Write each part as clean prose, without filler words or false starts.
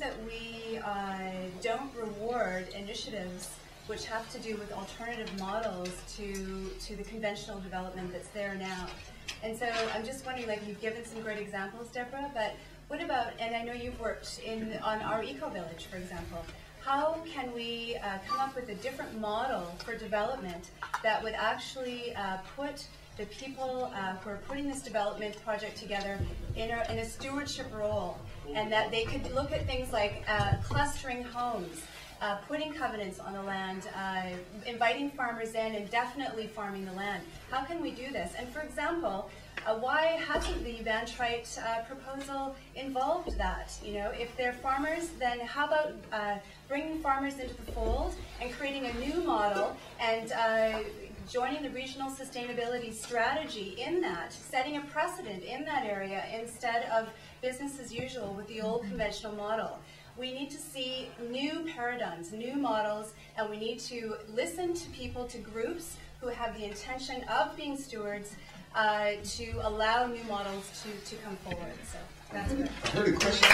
that we don't reward initiatives which have to do with alternative models to the conventional development that's there now. And so I'm just wondering, like, you've given some great examples, Deborah, but what about, and I know you've worked on our eco-village, for example, how can we come up with a different model for development that would actually put the people who are putting this development project together in a stewardship role, and that they could look at things like clustering homes, putting covenants on the land, inviting farmers in and definitely farming the land. How can we do this? And for example, why hasn't the Vantreight proposal involved that? You know, if they're farmers, then how about bringing farmers into the fold and creating a new model and joining the regional sustainability strategy in that, setting a precedent in that area instead of business as usual with the old conventional model. We need to see new paradigms, new models, and we need to listen to people, to groups who have the intention of being stewards to allow new models to come forward. So that's good. I heard a question.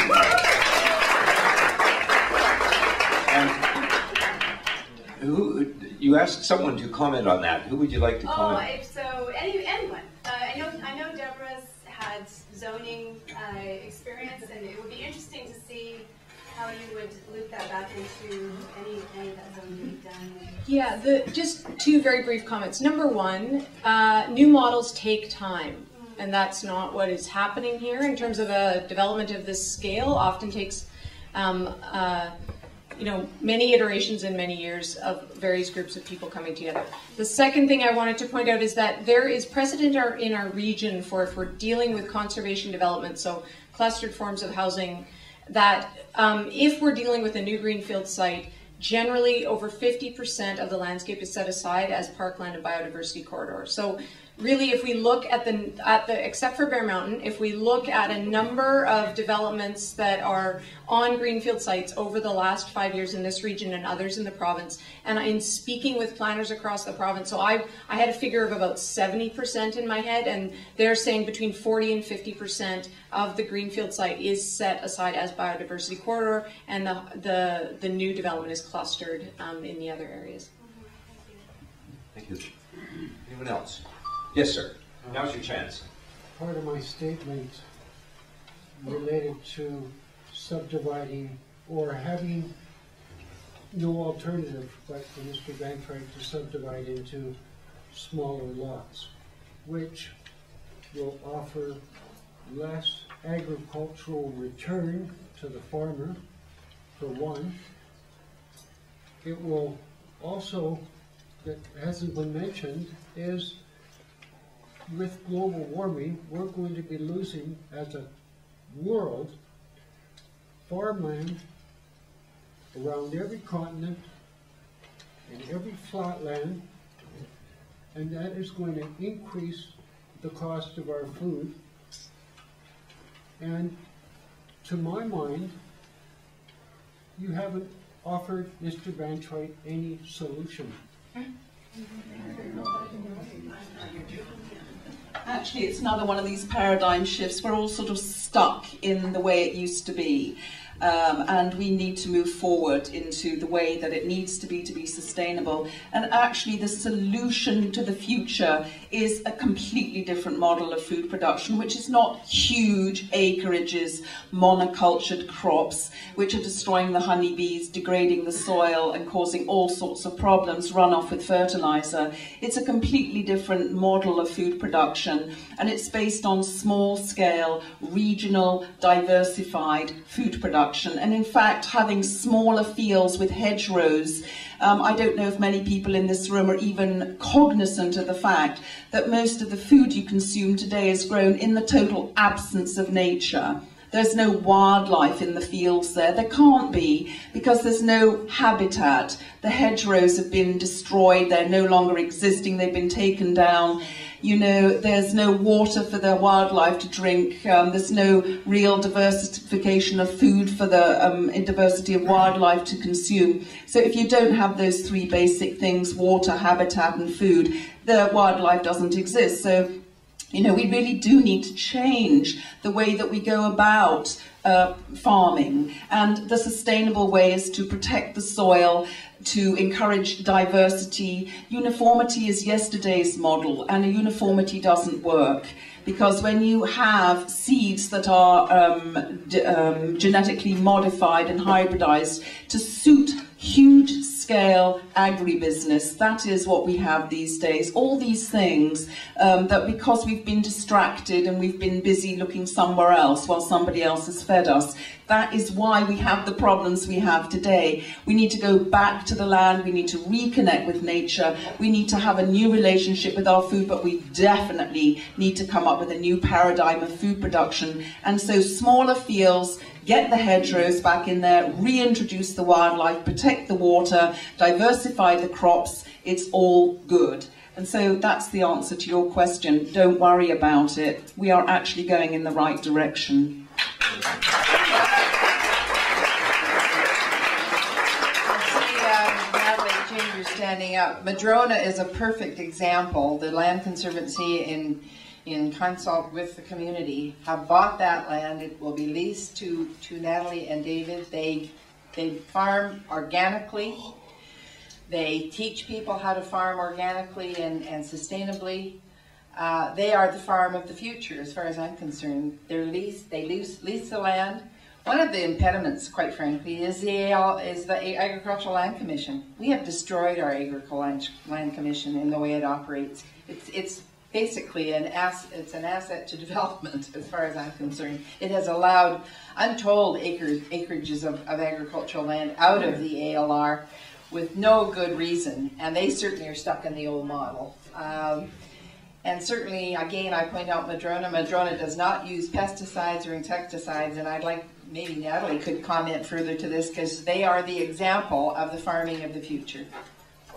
You asked someone to comment on that. Who would you like to comment? So anyone. I know Deborah's had zoning experience, and it would be interesting to see how you would loop that back into any of that zoning you've done. Yeah, just two very brief comments. Number one, new models take time, and that's not what is happening here in terms of a development of this scale. Often takes many iterations and many years of various groups of people coming together. The second thing I wanted to point out is that there is precedent in our region for, if we're dealing with conservation development, so clustered forms of housing, that if we're dealing with a new greenfield site, generally over 50% of the landscape is set aside as parkland and biodiversity corridor. So really, if we look at the except for Bear Mountain, if we look at a number of developments that are on greenfield sites over the last 5 years in this region and others in the province, and in speaking with planners across the province, so I had a figure of about 70% in my head, and they're saying between 40 and 50% of the greenfield site is set aside as biodiversity corridor, and the new development is clustered in the other areas. Thank you. Anyone else? Yes, sir. Now's your chance. Part of my statement related to subdividing or having no alternative but for Mr. Vantreight to subdivide into smaller lots, which will offer less agricultural return to the farmer, for one. It will also, that hasn't been mentioned, is with global warming, we're going to be losing, as a world, farmland around every continent and every flatland, and that is going to increase the cost of our food. And to my mind, you haven't offered Mr. Vantreight any solution. Actually, it's another one of these paradigm shifts. We're all sort of stuck in the way it used to be. And we need to move forward into the way that it needs to be sustainable. And actually the solution to the future is a completely different model of food production, which is not huge acreages, monocultured crops, which are destroying the honeybees, degrading the soil and causing all sorts of problems, runoff with fertilizer. It's a completely different model of food production, and it's based on small scale, regional, diversified food production. And in fact, having smaller fields with hedgerows, I don't know if many people in this room are even cognizant of the fact that most of the food you consume today is grown in the total absence of nature. There's no wildlife in the fields there. There can't be, because there's no habitat. The hedgerows have been destroyed. They're no longer existing. They've been taken down. You know, there's no water for the wildlife to drink. There's no real diversification of food for the diversity of wildlife to consume. So if you don't have those three basic things, water, habitat, and food, the wildlife doesn't exist. So You know, we really do need to change the way that we go about farming, and the sustainable way is to protect the soil, to encourage diversity. Uniformity is yesterday's model, and a uniformity doesn't work, because when you have seeds that are genetically modified and hybridized to suit huge scale agribusiness, that is what we have these days. All these things that, because we've been distracted and we've been busy looking somewhere else while somebody else has fed us, that is why we have the problems we have today. We need to go back to the land, we need to reconnect with nature, we need to have a new relationship with our food, but we definitely need to come up with a new paradigm of food production. And so smaller fields, get the hedgerows back in there, reintroduce the wildlife, protect the water, diversify the crops, it's all good. And so that's the answer to your question. Don't worry about it. We are actually going in the right direction. Chambers standing up. Madrona is a perfect example. The Land Conservancy in consult with the community have bought that land. It will be leased to Natalie and David. They farm organically. They teach people how to farm organically and sustainably. They are the farm of the future, as far as I'm concerned. They lease the land. One of the impediments, quite frankly, is the Agricultural Land Commission. We have destroyed our Agricultural Land Commission in the way it operates. It's basically an asset to development, as far as I'm concerned. It has allowed untold acreages of agricultural land out of the ALR with no good reason, and they certainly are stuck in the old model. And certainly, again, I point out Madrona. Madrona does not use pesticides or insecticides, and I'd like, maybe Natalie could comment further to this, because they are the example of the farming of the future.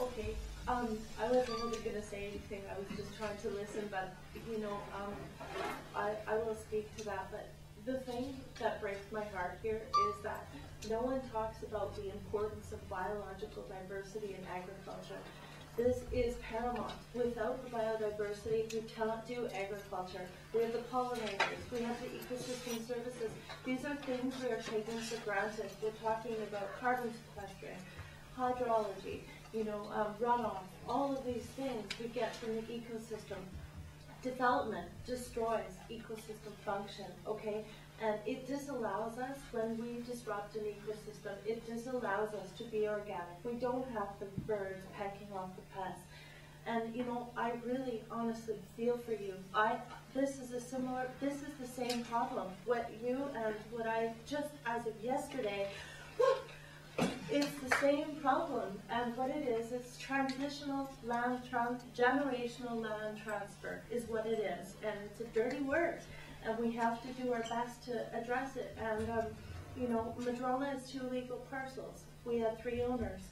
Okay, I wasn't really going to say anything. I was just trying to listen, but, you know, I will speak to that. But the thing that breaks my heart here is that no one talks about the importance of biological diversity in agriculture. This is paramount. Without the biodiversity, we cannot do agriculture. We have the pollinators, we have the ecosystem services. These are things we are taking for granted. We're talking about carbon sequestration, hydrology, you know, runoff, all of these things we get from the ecosystem. Development destroys ecosystem function, okay? And it disallows us, when we disrupt an ecosystem, it disallows us to be organic. We don't have the birds pecking off the pests. And, you know, I really honestly feel for you. This is the same problem. What you and what I just, as of yesterday, it's the same problem. And what it is, it's generational land transfer is what it is. And it's a dirty word. And we have to do our best to address it. And, you know, Madrona is 2 legal parcels. We had 3 owners.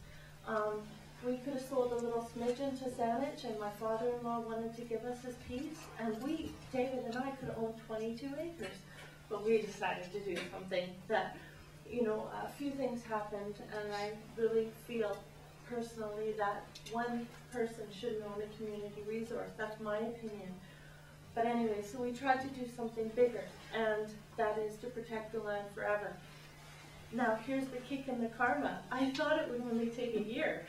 We could have sold a little smidgen to Saanich, and my father-in-law wanted to give us his piece. And David and I could have owned 22 acres. But we decided to do something that, you know, a few things happened, and I really feel personally that one person shouldn't own a community resource. That's my opinion. But anyway, so we tried to do something bigger, and that is to protect the land forever. Now, here's the kick in the karma. I thought it would only take a year,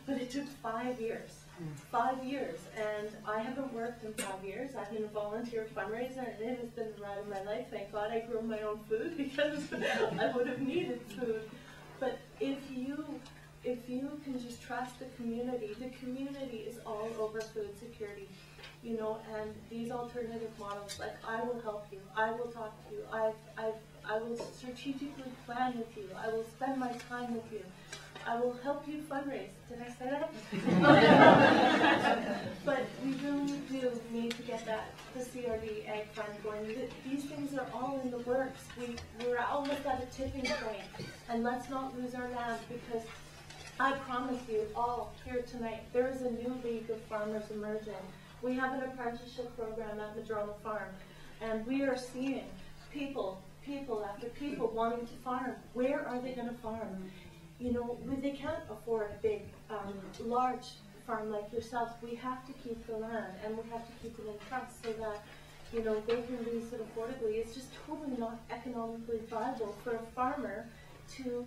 but it took 5 years. 5 years, and I haven't worked in 5 years. I've been a volunteer fundraiser, and it has been the ride of my life. Thank God I grew my own food, because I would have needed food. But if you can just trust the community is all over food security. You know, and these alternative models, like, I will help you, I will talk to you, I will strategically plan with you, I will spend my time with you, I will help you fundraise. Did I say that? But we really do need to get the CRD Ag Fund going. These things are all in the works. We're almost at a tipping point, and let's not lose our land, because I promise you all here tonight, there is a new league of farmers emerging. We have an apprenticeship program at Madrona Farm, and we are seeing people after people wanting to farm. Where are they going to farm? You know, they can't afford big, large farm like yourselves, we have to keep the land and we have to keep it in trust so that, you know, they can lease it affordably. It's just totally not economically viable for a farmer to